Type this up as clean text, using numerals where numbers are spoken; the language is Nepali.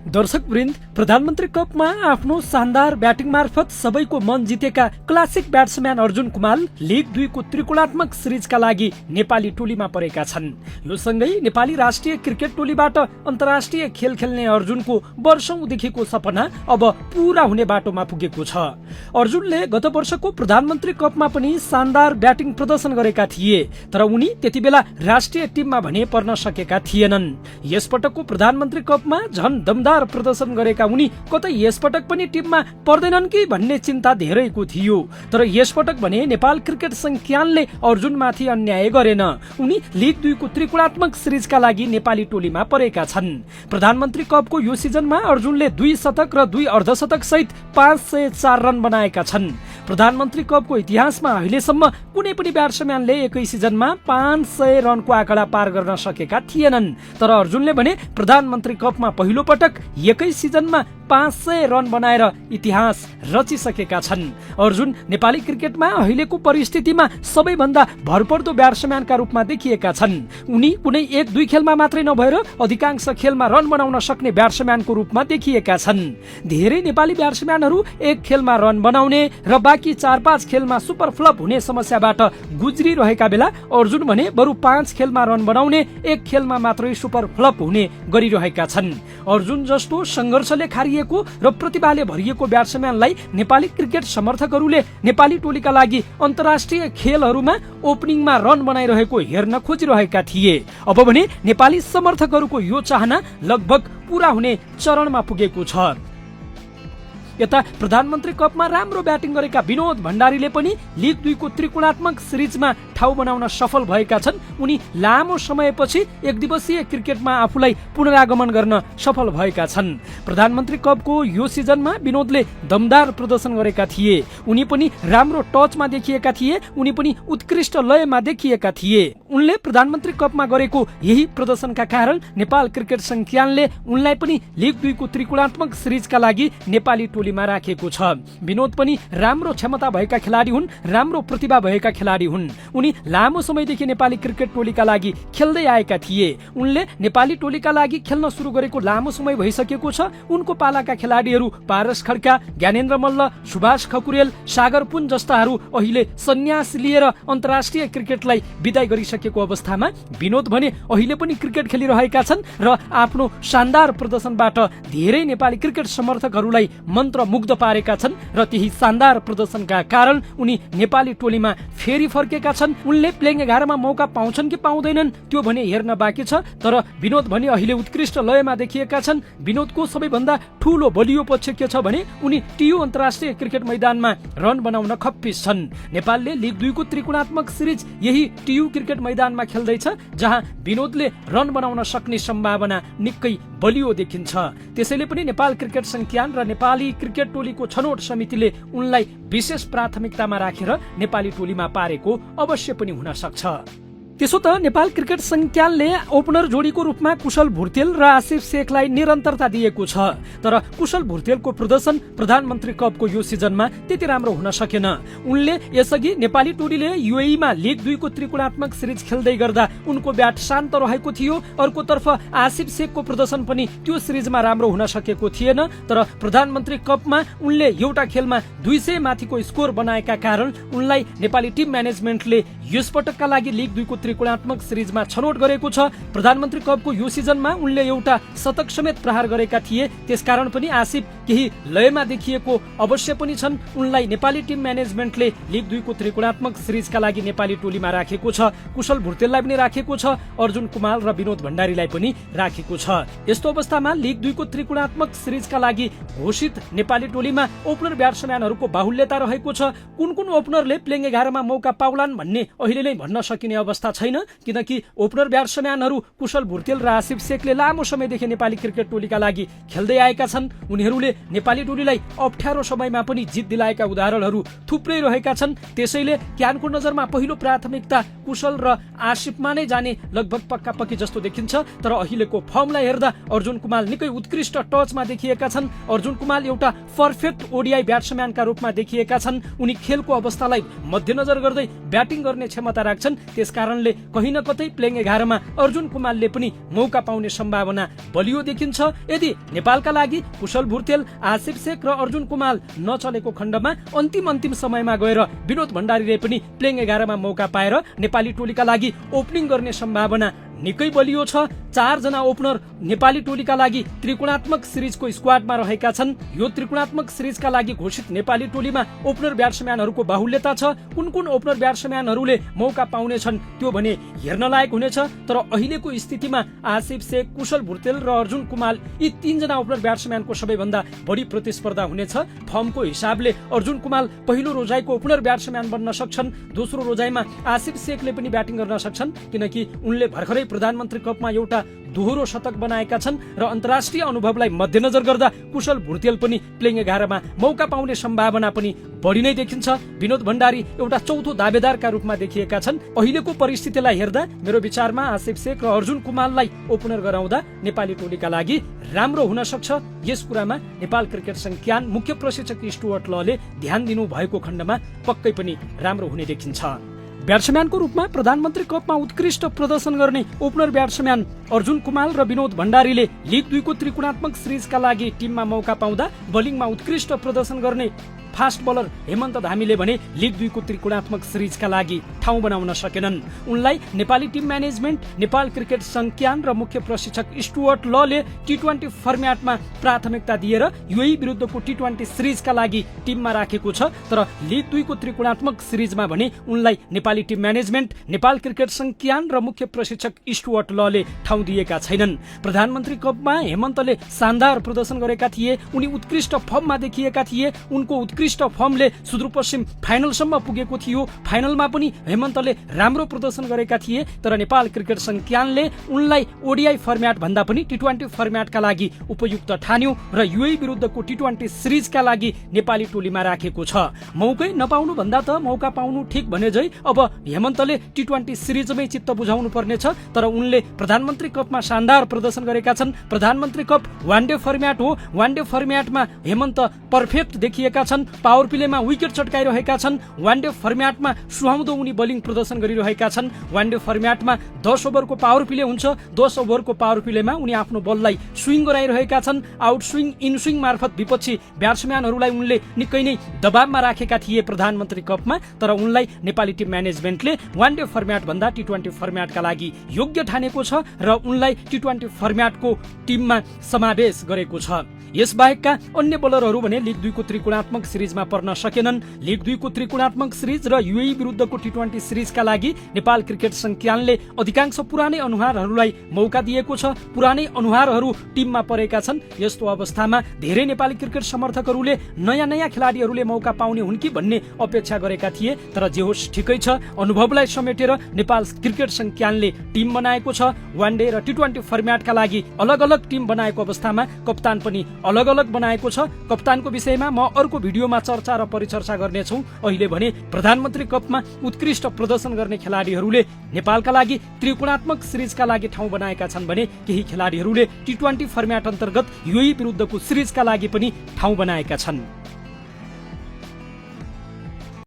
दर्शकवृन्द, प्रधानमन्त्री कपमा आफ्नो शानदार ब्याटिङ मार्फत सबैको मन जितेका classic batsman Arjun Kumal league 2 को त्रिकोणात्मक सिरिजका लागि नेपाली टोलीमा परेका छन्। यो सँगै नेपाली राष्ट्रिय क्रिकेट टोलीबाट अन्तर्राष्ट्रिय खेल खेल्ने अर्जुनको वर्षौंदेखिको सपना अब पूरा हुने बाटोमा पुगेको छ। अर्जुनले गत वर्षको प्रधानमन्त्री कपमा पनि शानदार ब्याटिङ प्रदर्शन गरेका थिए, तर उनी त्यतिबेला राष्ट्रिय टिममा भने पर्न सकेका थिएनन्। यसपटकको प्रधानमन्त्री कपमा झन दमदार प्रदर्शन गरेका उनी कतै यसपटक पनि टिममा पर्दैनन् कि भन्ने चिन्ता धेरैको थियो। तर यसपटक भने नेपाल क्रिकेट संज्ञानले अर्जुनमाथि अन्याय गरेन। उनी लिग 2 को त्रिकोणात्मक सिरिजका लागि नेपाली टोलीमा परेका छन्। प्रधानमन्त्री कपको यो सिजनमा अर्जुनले 2 शतक र 2 अर्धशतक सहित 504 रन बनाएका छन्। प्रधानमन्त्री कपको इतिहासमा अहिलेसम्म कुनै पनि ब्याट्सम्यानले एकै सिजनमा 500 रनको आँकडा पार गर्न सकेका थिएनन्। तर अर्जुनले भने प्रधानमन्त्री कपमा पहिलो पटक एकै सिजनमा 500 रन बनाएर इतिहास रचिसकेका छन्। अर्जुन नेपाली क्रिकेटमा अहिलेको परिस्थितिमा सबैभन्दा भरपर्दो ब्याट्सम्यानका रूपमा देखिएका छन्। उनी कुनै 1-2 खेलमा मात्रै नभएर अधिकांश खेलमा रन बनाउन सक्ने ब्याट्सम्यानको रूपमा देखिएका छन्। धेरै नेपाली ब्याट्सम्यानहरू एक खेलमा रन बनाउने र बाँकी 4-5 खेलमा सुपर फ्लप हुने समस्याबाट गुज्रिरहेका बेला अर्जुन भने बरु 5 खेलमा रन बनाउने, एक खेलमा मात्रै सुपर फ्लप हुने गरिरहेका छन्। अर्जुन जस्तो संघर्षले खारिएको र प्रतिभाले भरिएको ब्याट्सम्यानलाई नेपाली क्रिकेट समर्थकहरूले नेपाली टोलीका लागि अन्तर्राष्ट्रिय खेलहरूमा ओपनिङमा रन बनाइरहेको हेर्न खोजिरहेका थिए। अब भने नेपाली समर्थकहरूको यो चाहना लगभग पूरा हुने चरणमा पुगेको छ। यता प्रधानमन्त्री कपमा राम्रो ब्याटिङ गरेका विनोद भण्डारीले पनि लिग 2 को त्रिकोणात्मक सिरिजमा ठाउँ बनाउन सफल भएका छन्। उनी लामो समयपछि एक दिवसीय क्रिकेटमा आफूलाई पुनरागमन गर्न सफल भएका छन्। प्रधानमन्त्री कपको यो सिजनमा विनोदले दमदार प्रदर्शन गरेका थिए। उनी पनि राम्रो टचमा देखिएका थिए, उनी पनि उत्कृष्ट लयमा देखिएका थिए। उनले प्रधानमन्त्री कपमा गरेको यही प्रदर्शनका कारण नेपाल क्रिकेट संज्ञानले उनलाई पनि लिग 2 को त्रिकोणात्मक सिरिजका लागि नेपाली टोलीमा राखेको छ। विनोद पनि राम्रो क्षमता भएका खेलाडी हुन्, राम्रो प्रतिभा भएका खेलाडी हुन्। उनी लामो समयदेखि नेपाली क्रिकेट टोलीका लागि खेल्दै आएका थिए। उनले नेपाली टोलीका लागि खेल्न सुरु गरेको लामो समय भइसकेको छ। उनको पालाका खेलाडीहरू पारस खड्का, ज्ञानेन्द्र मल्ल, सुभाष खकुरेल, सागर पुन जस्ताहरू अहिले सन्यास लिएर अन्तर्राष्ट्रिय क्रिकेटलाई बिदाई गरिसकेको अवस्थामा विनोद भने अहिले पनि क्रिकेट खेलिरहेका छन् र आफ्नो शानदार प्रदर्शनबाट धेरै नेपाली क्रिकेट समर्थकहरूलाई मन्त्रमुग्ध पारेका छन् र त्यही शानदार प्रदर्शनका कारण उनी नेपाली टोलीमा फेरि फर्केका छन्। उनले प्लेइङ 11 मा मौका पाउँछन् कि पाउँदैनन् त्यो भने हेर्न बाँकी छ। तर विनोद भने अहिले उत्कृष्ट लयमा देखिएका छन्। विनोदको सबैभन्दा ठूलो बलियो पक्ष के छ भने उनी टियु अन्तर्राष्ट्रिय क्रिकेट मैदानमा रन बनाउन खप्पिस छन्। नेपालले लिग 2 को त्रिकोणात्मक सिरिज यही टियु क्रिकेट मैदानमा खेल्दैछ, जहाँ विनोदले रन बनाउन सक्ने सम्भावना निकै बलियो देखिन्छ। त्यसैले पनि नेपाल क्रिकेट संज्ञान र नेपाली क्रिकेट टोलीको छनौट समितिले उनलाई विशेष प्राथमिकतामा राखेर नेपाली टोलीमा पारेको अवश्य पनि हुन सक्छ। त्यसो त नेपाल क्रिकेट संज्ञानले ओपनर जोडीको रूपमा कुशल भुर्तेल र आसिफ शेखलाई निरन्तरता दिएको छ। तर कुशल भुर्तेलको प्रदर्शन प्रधानमन्त्री कपको यो सिजनमा त्यति राम्रो हुन सकेन। उनले यसअघि नेपाली टोलीले युएईमा लिग 2 को त्रिकोणात्मक सिरिज खेल्दै गर्दा उनको ब्याट शान्त रहेको थियो। अर्कोतर्फ आसिफ शेखको प्रदर्शन पनि त्यो सिरिजमा राम्रो हुन सकेको थिएन। तर प्रधानमन्त्री कपमा उनले एउटा खेलमा 200 माथिको स्कोर बनाएका कारण उनलाई नेपाली टिम म्यानेजमेन्टले यसपटकका लागि लिग 2 को त्रिकोणात्मक सिरिजमा छनौट गरेको छ। प्रधानमन्त्री कपको यो सिजनमा उनले एउटा शतक समेत प्रहार गरेका थिए। त्यसकारण पनि आसिफ केही लयमा देखिएको अवश्य पनि छन्। उनलाई नेपाली टिम म्यानेजमेन्टले लिग 2 को त्रिकोणात्मक सिरिजका लागि नेपाली टोलीमा राखेको छ। कुशल भुर्तेललाई पनि राखेको छ, अर्जुन कुमाल र विनोद भण्डारीलाई पनि राखेको छ। यस्तो अवस्थामा लिग 2 को त्रिकोणात्मक सिरिजका लागि घोषित नेपाली टोलीमा ओपनर ब्याट्सम्यानहरूको बाहुल्यता रहेको छ। कुन कुन ओपनरले प्लेइङ 11 मा मौका पाउलान् भन्ने अहिले नै भन्न सकिने अवस्था छैन, किनकि ओपनर ब्याट्सम्यानहरू कुशल भुर्तेल र आसिफ शेखले लामो समयदेखि नेपाली क्रिकेट टोलीका लागि खेल्दै आएका छन्। उनीहरूले नेपाली टोलीलाई अप्ठ्यारो समयमा पनि जित दिलाएका उदाहरणहरू थुप्रै रहेका छन्। त्यसैले क्यानको नजरमा पहिलो प्राथमिकता कुशल र आसिफमा नै जाने लगभग पक्का-पक्की जस्तो देखिन्छ। तर अहिलेको फर्मलाई हेर्दा अर्जुन कुमाल निकै उत्कृष्ट टचमा देखिएका छन्। अर्जुन कुमाल एउटा पर्फेक्ट ओडिआई ब्याट्सम्यानका रूपमा देखिएका छन्। उनी खेलको अवस्थालाई मध्यनजर गर्दै ब्याटिङ गर्ने क्षमता राख्छन्। त्यसकारणले कहीँ न कतै प्लेइङ 11 मा अर्जुन कुमालले पनि मौका पाउने सम्भावना बलियो देखिन्छ। यदि नेपालका लागि कुशल भुर्तेल, आसिफ शेख र अर्जुन कुमाल नचलेको खण्डमा अन्तिम समयमा गएर विनोद भण्डारीले पनि प्लेइङ 11 मा मौका पाएर नेपाली टोलीका लागि ओपनिङ गर्ने सम्भावना निकै बलियो छ। 4 जना ओपनर नेपाली टोलीका लागि त्रिकोणात्मक सिरिजको स्क्वाडमा रहेका छन्। यो त्रिकोणात्मक सिरिजका लागि घोषित नेपाली टोलीमा ओपनर ब्याट्सम्यानहरूको बाहुल्यता छ। कुन ओपनर ब्याट्सम्यानहरूले मौका पाउनेछन् त्यो भने हेर्न लायक हुनेछ। तर अहिलेको स्थितिमा आसिफ शेख, कुशल भुर्तेल र अर्जुन कुमाल यी 3 जना ओपनर ब्याट्सम्यानको सबैभन्दा बढी प्रतिस्पर्धा हुनेछ। फर्मको हिसाबले अर्जुन कुमाल पहिलो रोजाइको ओपनर ब्याट्सम्यान बन्न सक्छन्। दोस्रो रोजाइमा आसिफ शेखले पनि ब्याटिङ गर्न सक्छन्, किनकि उनले भर्खरै प्रधानमन्त्री कपमा एउटा दोहोरो शतक बनाएका छन् र अन्तर्राष्ट्रिय अनुभवलाई मध्यनजर गर्दा कुशल भुर्तेल पनि प्लेइङ 11 मा मौका पाउने सम्भावना पनि बढी नै देखिन्छ। विनोद भण्डारी एउटा चौथो दावेदारका रूपमा देखिएका छन्। अहिलेको परिस्थितिलाई हेर्दा मेरो विचारमा आसिफ शेख र अर्जुन कुमाललाई ओपनर गराउँदा नेपाली टोलीका लागि राम्रो हुन सक्छ। यस कुरामा नेपाल क्रिकेट संघ मुख्य प्रशिक्षक स्टुअर्ट लले ध्यान दिनु भएको खण्डमा पक्कै पनि राम्रो हुने देखिन्छ। ब्याट्सम्यानको रूपमा प्रधानमन्त्री कपमा उत्कृष्ट प्रदर्शन गर्ने ओपनर ब्याट्सम्यान अर्जुन कुमाल र विनोद भण्डारीले लिग 2 को त्रिकोणात्मक सिरिजका लागि टिममा मौका पाउँदा बलिङमा उत्कृष्ट प्रदर्शन गर्ने फास्ट बलर हेमन्त धामीले भने लिग 2 को त्रिकोणात्मक सिरिजका लागि ठाउँ बनाउन सकेनन्। उनलाई Nepali team management, Nepal cricket संघ र मुख्य प्रशिक्षक स्टुअर्ट लले टी20 फर्म्याटमा प्राथमिकता दिएर युएई विरुद्धको टी20 सिरिजका लागि टिममा राखेको छ। तर लिग 2 को त्रिकोणात्मक सिरिजमा भने उनलाई Nepali team management, Nepal cricket संघ र मुख्य प्रशिक्षक स्टुअर्ट लले ठाउँ दिएका छैनन्। प्रधानमन्त्री कपमा हेमन्तले शानदार प्रदर्शन गरेका थिए। उनी उत्कृष्ट फर्ममा देखिएका थिए। उनको उत्कृष्ट फर्मले सुदूरपश्चिम फाइनलसम्म पुगेको थियो। फाइनलमा पनि हेमन्तले राम्रो प्रदर्शन गरेका थिए। तर नेपाल क्रिकेट संघले उनलाई ओडिआई फर्म्याट भन्दा पनि टी20 फर्म्याटका लागि उपयुक्त ठान्यो र युएई विरुद्धको टी20 सिरिजका लागि नेपाली टोलीमा राखेको छ। मौकै नपाउनु भन्दा त मौका पाउनु ठिक भने जै अब हेमन्तले टी20 सिरिजमै चित्त बुझाउनु पर्नेछ। तर उनले प्रधानमन्त्री कपमा शानदार प्रदर्शन गरेका छन्। प्रधानमन्त्री कप वानडे फर्म्याट हो। वानडे फर्म्याटमा हेमन्त पर्फेक्ट देखिएका छन्। पावर प्लेमा विकेट चटकाइरहेका छन्। वानडे फर्म्याटमा सुहाउँदो उनी बलिङ प्रदर्शन गरिरहेका छन्। वानडे फर्म्याटमा 10 ओभरको पावर प्ले हुन्छ। 10 ओभरको पावर प्लेमा उनी आफ्नो बललाई स्विङ गराइरहेका छन्। आउट स्विङ, इन स्विङ मार्फत विपक्षी ब्याट्सम्यानहरूलाई उनले निकै नै दबावमा राखेका थिए प्रधानमन्त्री कपमा। तर उनलाई नेपाली टिम म्यानेजमेन्टले वानडे फर्म्याट भन्दा टी20 फर्म्याटका लागि योग्य ठानेको छ र उनलाई टी20 फर्म्याटको टिममा समावेश गरेको छ। यसबाहेकका अन्य बलरहरू भने लिग 2 को त्रिकोणात्मक सिरिजमा पर्न सकेनन्। लिग 2 को त्रिकोणात्मक सिरिज र युएई विरुद्धको टी20 सिरिजका लागि नेपाल क्रिकेट संघले अधिकांश पुरानै अनुहारहरूलाई मौका दिएको छ। पुरानै अनुहारहरू टिममा परेका छन्। यस्तो अवस्थामा धेरै नेपाली क्रिकेट समर्थकहरूले नयाँ खेलाडीहरूले मौका पाउने हुन् कि भन्ने अपेक्षा गरेका थिए। तर जे होस् ठिकै छ। अनुभवलाई समेटेर नेपाल क्रिकेट संघले टिम बनाएको छ। वानडे र टी20 फर्म्याटका लागि अलग-अलग टिम बनाएको अवस्थामा कप्तान पनि अलग-अलग बनाएको छ। कप्तानको विषयमा म अर्को भिडियोमा चर्चा र परिचर्चा गर्नेछौँ। अहिले भने प्रधानमन्त्री कपमा उत्कृष्ट प्रदर्शन गर्ने खेलाडीहरूले नेपालका लागि त्रिकोणात्मक सिरिजका लागि ठाउँ बनाएका छन् भने केही खेलाडीहरूले टी20 फर्म्याट अन्तर्गत युएई विरुद्धको सिरिजका लागि पनि ठाउँ बनाएका छन्।